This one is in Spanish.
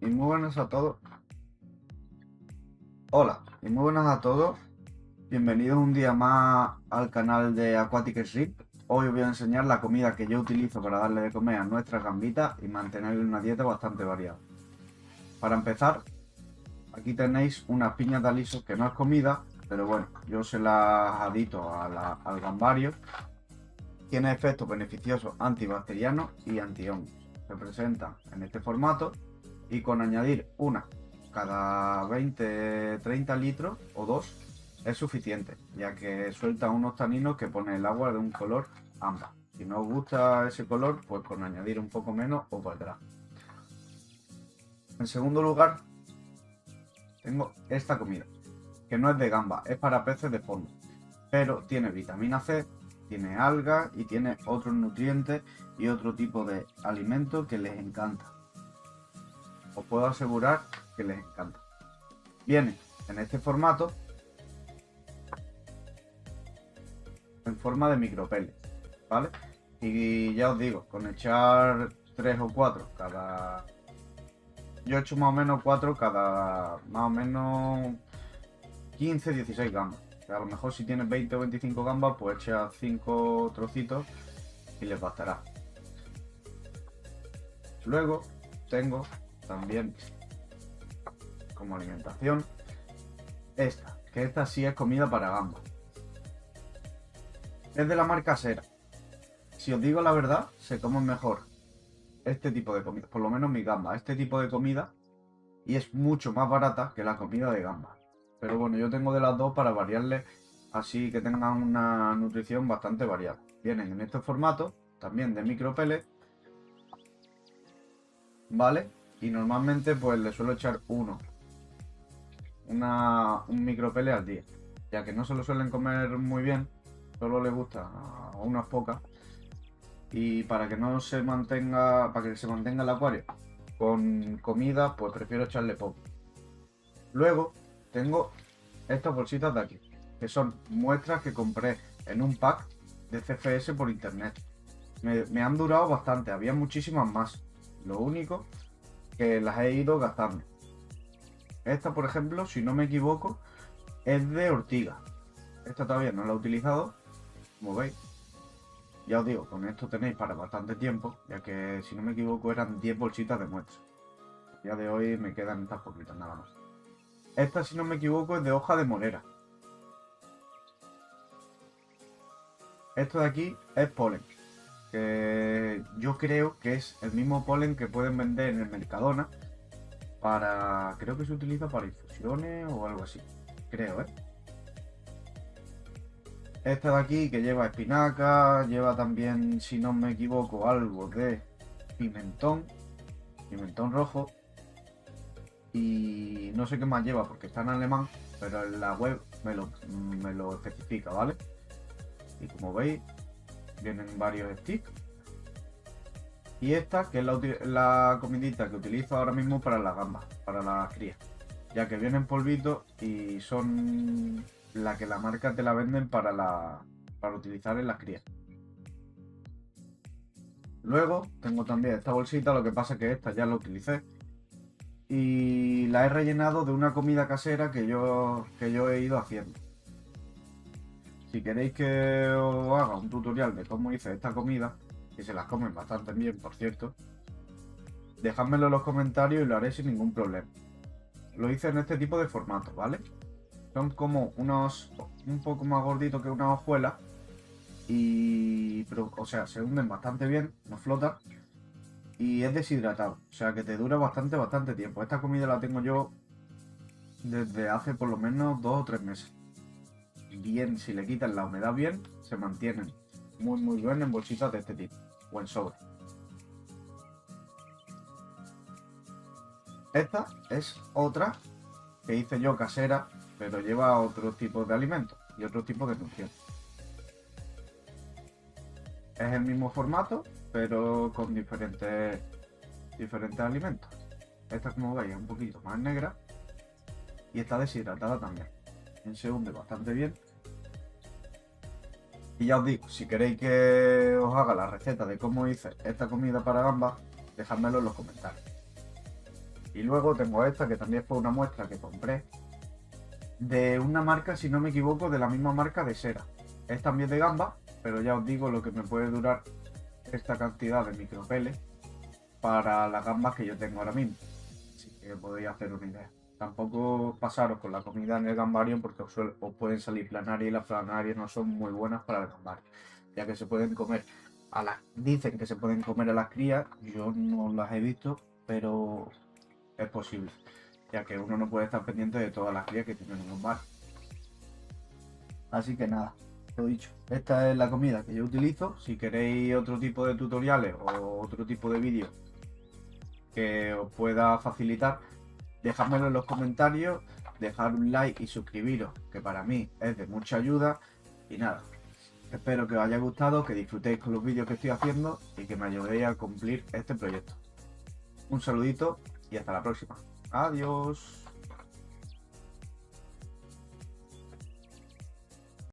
Y muy buenas a todos. Hola, y muy buenas a todos. Bienvenidos un día más al canal de Aquatic Shrimp. Hoy os voy a enseñar la comida que yo utilizo para darle de comer a nuestras gambitas y mantenerle una dieta bastante variada. Para empezar, aquí tenéis unas piñas de aliso que no es comida, pero bueno, yo se las adito al gambario. Tiene efectos beneficiosos antibacterianos y antihongos. Se presentan en este formato y con añadir una cada 20-30 litros o dos es suficiente, ya que suelta unos taninos que pone el agua de un color ámbar. Si no os gusta ese color, pues con añadir un poco menos os valdrá. En segundo lugar, tengo esta comida, que no es de gamba, es para peces de fondo, pero tiene vitamina C, tiene algas y tiene otros nutrientes y otro tipo de alimento que les encanta. Os puedo asegurar que les encanta. Viene en este formato en forma de micropellets, ¿vale? Y ya os digo, con echar 3 o 4 cada... Yo he hecho más o menos 4 cada más o menos 15-16 gambas. A lo mejor si tienes 20 o 25 gambas, pues echa 5 trocitos y les bastará. Luego tengo también como alimentación esta, que esta sí es comida para gambas. Es de la marca Sera. Si os digo la verdad, se comen mejor este tipo de comida, por lo menos mi gamba, este tipo de comida, y es mucho más barata que la comida de gamba. Pero bueno, yo tengo de las dos para variarle así que tengan una nutrición bastante variada. Vienen en este formato, también de micro pellet, ¿vale? Y normalmente pues le suelo echar un micro pellet al día, ya que no se lo suelen comer muy bien, solo le gusta a unas pocas. Y para que no se mantenga, para que se mantenga el acuario con comida, pues prefiero echarle poco. Luego tengo estas bolsitas de aquí, que son muestras que compré en un pack de CFS por internet. Me han durado bastante, había muchísimas más. Lo único que las he ido gastando. Esta, por ejemplo, si no me equivoco, es de ortiga. Esta todavía no la he utilizado, como veis. Ya os digo, con esto tenéis para bastante tiempo, ya que si no me equivoco eran 10 bolsitas de muestras. A día de hoy me quedan estas poquitas nada más. Esta, si no me equivoco, es de hoja de morera. Esto de aquí es polen, que yo creo que es el mismo polen que pueden vender en el Mercadona para... creo que se utiliza para infusiones o algo así. Creo, ¿eh? Esta de aquí que lleva espinaca, lleva también, si no me equivoco, algo de pimentón, pimentón rojo. Y no sé qué más lleva porque está en alemán, pero en la web me lo especifica, ¿vale? Y como veis, vienen varios sticks. Y esta, que es la comidita que utilizo ahora mismo para las gambas, para las crías. Ya que vienen polvitos y son la que la marca te la venden para utilizar en las crías. Luego tengo también esta bolsita, lo que pasa es que esta ya la utilicé. Y la he rellenado de una comida casera que yo he ido haciendo. Si queréis que os haga un tutorial de cómo hice esta comida, que se las comen bastante bien, por cierto, dejádmelo en los comentarios y lo haré sin ningún problema. Lo hice en este tipo de formato, ¿vale? Son como unos un poco más gorditos que una hojuela pero, o sea, se hunden bastante bien, no flotan y es deshidratado, o sea que te dura bastante tiempo. Esta comida la tengo yo desde hace por lo menos 2 o 3 meses. Bien, si le quitan la humedad bien, se mantienen muy bien en bolsitas de este tipo o en sobre. Esta es otra que hice yo casera, pero lleva otros tipos de alimentos y otros tipos de nutrientes. Es el mismo formato, pero con diferentes alimentos. Esta, como veis, es un poquito más negra y está deshidratada también. Se hunde bastante bien. Y ya os digo, si queréis que os haga la receta de cómo hice esta comida para gambas, dejádmelo en los comentarios. Y luego tengo esta, que también fue una muestra que compré, de una marca, si no me equivoco, de la misma marca de cera. Es también de gamba, pero ya os digo lo que me puede durar esta cantidad de micropeles para las gambas que yo tengo ahora mismo. Así que podéis hacer una idea. Tampoco pasaros con la comida en el gambario porque os pueden salir planarias y las planarias no son muy buenas para el gambario, ya que se pueden comer dicen que se pueden comer a las crías, yo no las he visto, pero es posible, ya que uno no puede estar pendiente de todas las crías que tienen un gambario. Así que nada, lo dicho, esta es la comida que yo utilizo. Si queréis otro tipo de tutoriales o otro tipo de vídeos que os pueda facilitar, dejadmelo en los comentarios, dejar un like y suscribiros, que para mí es de mucha ayuda. Y nada, espero que os haya gustado, que disfrutéis con los vídeos que estoy haciendo y que me ayudéis a cumplir este proyecto. Un saludito y hasta la próxima. Adiós.